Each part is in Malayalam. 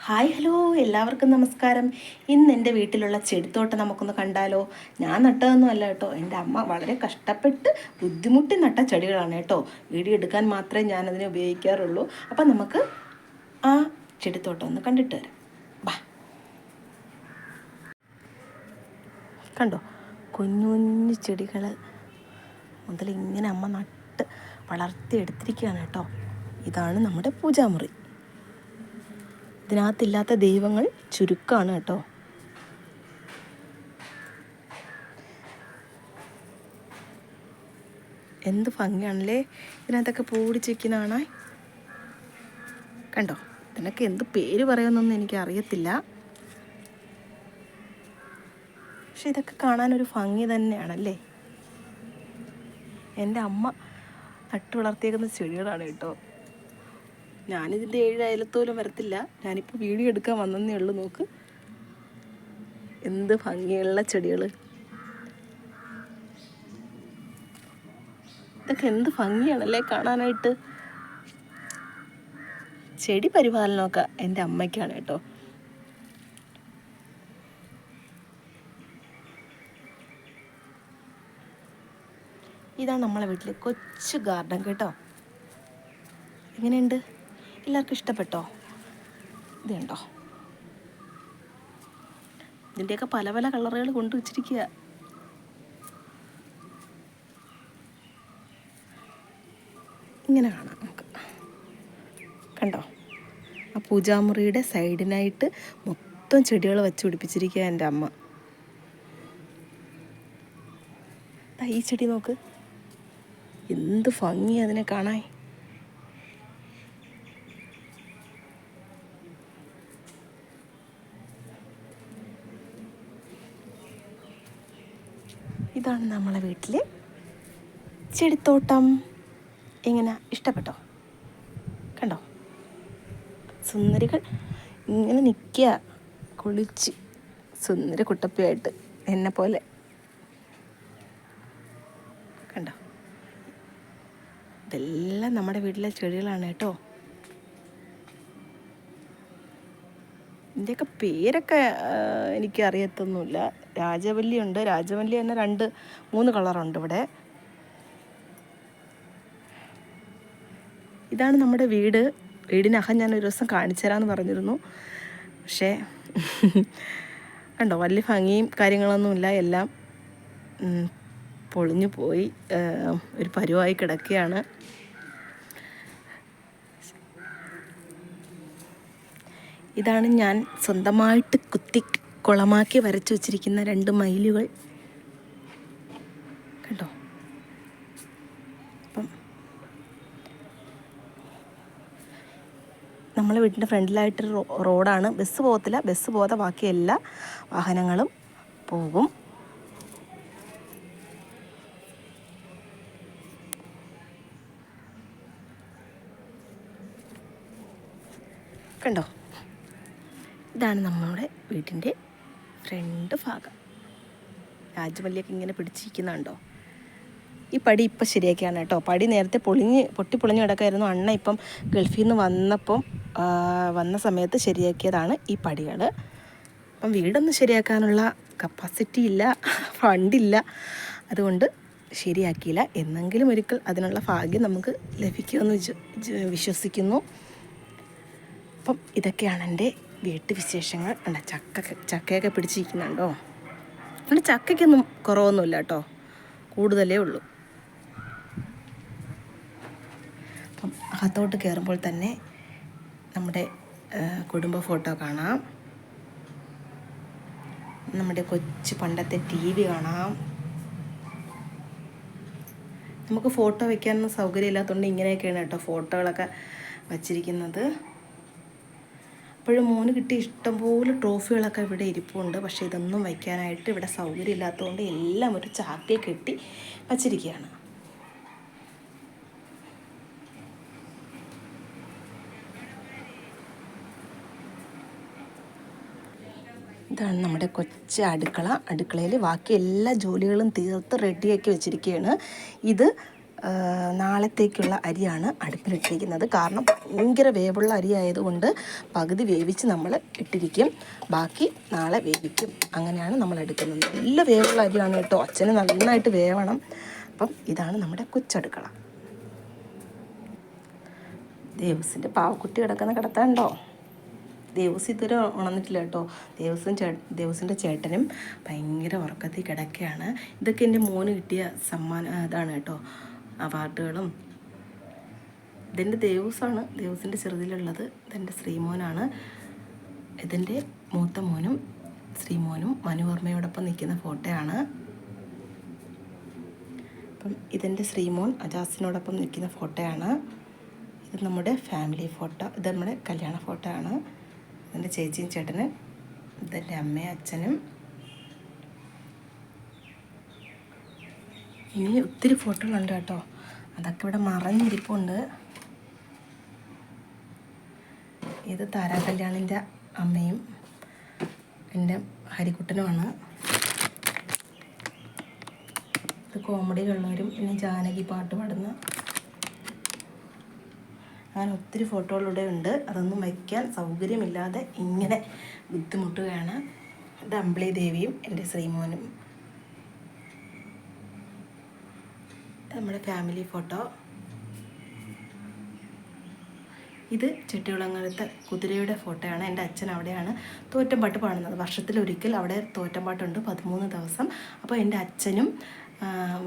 ഹായ് ഹലോ, എല്ലാവർക്കും നമസ്കാരം. ഇന്ന് എൻ്റെ വീട്ടിലുള്ള ചെടിത്തോട്ടം നമുക്കൊന്ന് കണ്ടാലോ? ഞാൻ നട്ടതൊന്നും അല്ല കേട്ടോ, എൻ്റെ അമ്മ വളരെ കഷ്ടപ്പെട്ട് ബുദ്ധിമുട്ടി നട്ട ചെടികളാണ് കേട്ടോ. വീഡിയോ എടുക്കാൻ മാത്രമേ ഞാനതിനെ ഉപയോഗിക്കാറുള്ളൂ. അപ്പം നമുക്ക് ആ ചെടിത്തോട്ടം ഒന്ന് കണ്ടിട്ട് വരാം. ബാ, കണ്ടോ, കുഞ്ഞു കുഞ്ഞു ചെടികൾ മുതൽ ഇങ്ങനെ അമ്മ നട്ട് വളർത്തിയെടുത്തിരിക്കുകയാണ് കേട്ടോ. ഇതാണ് നമ്മുടെ പൂജാമുറി. ഇതിനകത്തില്ലാത്ത ദൈവങ്ങൾ ചുരുക്കമാണ് കേട്ടോ. എന്ത് ഭംഗിയാണല്ലേ ഇതിനകത്തൊക്കെ പൂടിച്ച് വയ്ക്കുന്നതാണ്. കണ്ടോ, ഇതിനൊക്കെ എന്ത് പേര് പറയുമെന്നൊന്നും എനിക്ക് അറിയത്തില്ല. പക്ഷെ ഇതൊക്കെ കാണാനൊരു ഭംഗി തന്നെയാണല്ലേ. എൻ്റെ അമ്മ നട്ടു വളർത്തിയേക്കുന്ന ചെടികളാണ് കേട്ടോ. ഞാനിതിൻ്റെ 7 അയലത്തോലും വരത്തില്ല. ഞാനിപ്പോൾ വീഡിയോ എടുക്കാൻ വന്നതേ ഉള്ളൂ. നോക്ക്, എന്ത് ഭംഗിയുള്ള ചെടികൾ. ഇതൊക്കെ എന്ത് ഭംഗിയാണല്ലേ കാണാനായിട്ട്. ചെടി പരിപാലനമൊക്കെ എൻ്റെ അമ്മയ്ക്കാണ് കേട്ടോ. ഇതാണ് നമ്മളെ വീട്ടിലെ കൊച്ചു ഗാർഡൻ കേട്ടോ. എങ്ങനെയുണ്ട്? എല്ലാവർക്കും ഇഷ്ടപ്പെട്ടോ? ഇത് കണ്ടോ, ഇതിൻ്റെയൊക്കെ പല പല കളറുകൾ കൊണ്ടു വച്ചിരിക്കുക. ഇങ്ങനെ കാണാം നമുക്ക്. കണ്ടോ, ആ പൂജാമുറിയുടെ സൈഡിനായിട്ട് മൊത്തം ചെടികൾ വെച്ച് പിടിപ്പിച്ചിരിക്കുക എൻ്റെ അമ്മ. ഈ ചെടി നോക്ക്, എന്ത് ഭംഗി അതിനെ കാണാൻ. ഇതാണ് നമ്മളെ വീട്ടിലെ ചെടിത്തോട്ടം. എങ്ങനെ, ഇഷ്ടപ്പെട്ടോ? കണ്ടോ, സുന്ദരികൾ ഇങ്ങനെ നിൽക്കുക കുളിച്ച്, സുന്ദര കുട്ടപ്പിയായിട്ട് എന്നെ പോലെ. കണ്ടോ, ഇതെല്ലാം നമ്മുടെ വീട്ടിലെ ചെടികളാണ് കേട്ടോ. ഇതിൻ്റെയൊക്കെ പേരൊക്കെ എനിക്ക് അറിയത്തൊന്നുമില്ല. രാജവല്ലി ഉണ്ട്. രാജവല്ലി തന്നെ 2-3 കളറുണ്ട് ഇവിടെ. ഇതാണ് നമ്മുടെ വീട്. വീടിനകം ഞാൻ ഒരു ദിവസം കാണിച്ചു തരാമെന്ന് പറഞ്ഞിരുന്നു. പക്ഷേ കണ്ടോ, വലിയ ഭംഗിയും കാര്യങ്ങളൊന്നുമില്ല. എല്ലാം പൊളിഞ്ഞു പോയി, ഒരു പരുവായി കിടക്കുകയാണ്. ഇതാണ് ഞാൻ സ്വന്തമായിട്ട് കുത്തി കുളമാക്കി വരച്ചു വച്ചിരിക്കുന്ന 2 മയിലുകൾ. കണ്ടോ, അപ്പം നമ്മളെ വീട്ടിൻ്റെ ഫ്രണ്ടിലായിട്ടൊരു റോഡാണ്. ബസ് പോകത്തില്ല. ബസ് പോകാതെ ബാക്കി എല്ലാ വാഹനങ്ങളും പോകും. കണ്ടോ, ഇതാണ് നമ്മുടെ വീട്ടിൻ്റെ ഫ്രണ്ട് ഭാഗം. രാജവല്ലിയൊക്കെ ഇങ്ങനെ പിടിച്ചിരിക്കുന്നുണ്ടോ. ഈ പടി ഇപ്പം ശരിയാക്കിയാണ് കേട്ടോ. പടി നേരത്തെ പൊട്ടിപ്പൊളിഞ്ഞ് കിടക്കായിരുന്നു. അണ്ണ ഇപ്പം ഗൾഫിൽ നിന്ന് വന്ന സമയത്ത് ശരിയാക്കിയതാണ് ഈ പടികൾ. അപ്പം വീടൊന്നും ശരിയാക്കാനുള്ള കപ്പാസിറ്റി ഇല്ല, ഫണ്ടില്ല. അതുകൊണ്ട് ശരിയാക്കിയില്ല. എന്നെങ്കിലും ഒരിക്കൽ അതിനുള്ള ഭാഗ്യം നമുക്ക് ലഭിക്കുമെന്ന് വിശ്വസിക്കുന്നു. അപ്പം ഇതൊക്കെയാണ് എൻ്റെ വീട്ടുവിശേഷങ്ങൾ. ഉണ്ട്, ചക്കയൊക്കെ പിടിച്ചിരിക്കുന്നുണ്ടോ. അതുകൊണ്ട് ചക്കയ്ക്കൊന്നും കുറവൊന്നുമില്ല കേട്ടോ, കൂടുതലേ ഉള്ളൂ. അപ്പം അകത്തോട്ട് കയറുമ്പോൾ തന്നെ നമ്മുടെ കുടുംബ ഫോട്ടോ കാണാം. നമ്മുടെ കൊച്ചു പണ്ടത്തെ TV കാണാം. നമുക്ക് ഫോട്ടോ വയ്ക്കാനൊന്നും സൗകര്യമില്ലാത്തതുകൊണ്ട് ഇങ്ങനെയൊക്കെയാണ് കേട്ടോ ഫോട്ടോകളൊക്കെ വച്ചിരിക്കുന്നത്. അപ്പോഴും മോന് കിട്ടിയ ഇഷ്ടംപോലെ ട്രോഫികളൊക്കെ ഇവിടെ ഇരിപ്പുണ്ട്. പക്ഷേ ഇതൊന്നും വയ്ക്കാനായിട്ട് ഇവിടെ സൗകര്യം ഇല്ലാത്തതുകൊണ്ട് എല്ലാം ഒരു ചാക്കിൽ കെട്ടി വച്ചിരിക്കുകയാണ്. ഇതാണ് നമ്മുടെ കൊച്ചു അടുക്കള. അടുക്കളയിൽ ബാക്കി എല്ലാ ജോലികളും തീർത്ത് റെഡിയാക്കി വെച്ചിരിക്കുകയാണ്. ഇത് നാളത്തേക്കുള്ള അരിയാണ് അടുപ്പിലിട്ടിരിക്കുന്നത്. കാരണം ഭയങ്കര വേവുള്ള അരി ആയതുകൊണ്ട് പകുതി വേവിച്ച് നമ്മൾ ഇട്ടിരിക്കും, ബാക്കി നാളെ വേവിക്കും. അങ്ങനെയാണ് നമ്മൾ എടുക്കുന്നത്. നല്ല വേവുള്ള അരിയാണ് കേട്ടോ, അച്ഛന് നന്നായിട്ട് വേവണം. അപ്പം ഇതാണ് നമ്മുടെ കൊച്ചടുക്കള. ദേവസിൻ്റെ പാവക്കുട്ടി കിടക്കുന്ന കിടത്താണ്ടോ? ദേവസ് ഇതുവരെ ഉണർന്നിട്ടില്ല കേട്ടോ. ദേവസിൻ്റെ ചേട്ടനും ഭയങ്കര ഉറക്കത്തിൽ കിടക്കുകയാണ്. ഇതൊക്കെ എൻ്റെ മോന് കിട്ടിയ ഇതാണ് കേട്ടോ, അവാർഡുകളും. ഇതെൻ്റെ ദേവസാണ്, ദേവസിൻ്റെ ചെറുതിലുള്ളത്. ഇതെൻ്റെ ശ്രീമോനാണ്. ഇതെൻ്റെ മൂത്ത മോനും ശ്രീമോനും മനുവർമ്മയോടൊപ്പം നിൽക്കുന്ന ഫോട്ടോയാണ്. അപ്പം ഇതെൻ്റെ ശ്രീമോൻ അജാസിനോടൊപ്പം നിൽക്കുന്ന ഫോട്ടോയാണ്. ഇത് നമ്മുടെ ഫാമിലി ഫോട്ടോ, ഇത് നമ്മുടെ കല്യാണ ഫോട്ടോ ആണ്. ഇതെൻ്റെ ചേച്ചിയും ചേട്ടനും, ഇതെൻ്റെ അമ്മയും അച്ഛനും. ഇനി ഒത്തിരി ഫോട്ടോകളുണ്ട് കേട്ടോ, അതൊക്കെ ഇവിടെ മറഞ്ഞിരിപ്പുണ്ട്. ഇത് താരാ കല്യാണിൻ്റെ അമ്മയും എൻ്റെ ഹരിക്കുട്ടനുമാണ്. ഇത് കോമഡിയിലുള്ളവരും പിന്നെ ജാനകി പാട്ട് പാടുന്ന അങ്ങനെ ഒത്തിരി ഫോട്ടോകളിലൂടെ ഉണ്ട്. അതൊന്നും വയ്ക്കാൻ സൗകര്യമില്ലാതെ ഇങ്ങനെ ബുദ്ധിമുട്ടുകയാണ്. ഇത് അമ്പിളി ദേവിയും എൻ്റെ ശ്രീമോനും. നമ്മുടെ ഫാമിലി ഫോട്ടോ. ഇത് ചെട്ടികുളങ്ങരത്തെ കുതിരയുടെ ഫോട്ടോയാണ്. എൻ്റെ അച്ഛൻ അവിടെയാണ് തോറ്റമ്പാട്ട് പാടുന്നത്. വർഷത്തിലൊരിക്കൽ അവിടെ തോറ്റമ്പാട്ടുണ്ട് 13 ദിവസം. അപ്പോൾ എൻ്റെ അച്ഛനും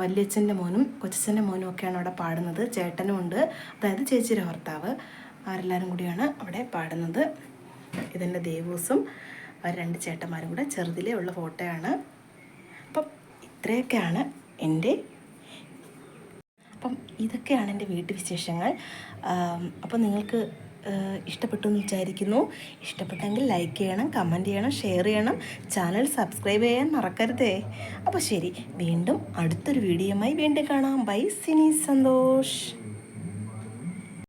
വല്യച്ഛൻ്റെ മോനും കൊച്ചച്ഛൻ്റെ മോനും ഒക്കെയാണ് അവിടെ പാടുന്നത്. ചേട്ടനും ഉണ്ട്, അതായത് ചേച്ചിയുടെ ഭർത്താവ്. അവരെല്ലാവരും കൂടിയാണ് അവിടെ പാടുന്നത്. ഇതെൻ്റെ ദേവൂസും അവർ 2 ചേട്ടന്മാരും കൂടെ ചെറുതിലേ ഉള്ള ഫോട്ടോയാണ്. അപ്പം ഇത്രയൊക്കെയാണ് അപ്പം ഇതൊക്കെയാണ് എൻ്റെ വീട്ടുവിശേഷങ്ങൾ. അപ്പോൾ നിങ്ങൾക്ക് ഇഷ്ടപ്പെട്ടു എന്ന് വിചാരിക്കുന്നു. ഇഷ്ടപ്പെട്ടെങ്കിൽ ലൈക്ക് ചെയ്യണം, കമൻറ്റ് ചെയ്യണം, ഷെയർ ചെയ്യണം, ചാനൽ സബ്സ്ക്രൈബ് ചെയ്യാൻ മറക്കരുതേ. അപ്പോൾ ശരി, വീണ്ടും അടുത്തൊരു വീഡിയോയുമായി വീണ്ടും കാണാം. ബൈ, സിനി സന്തോഷ്.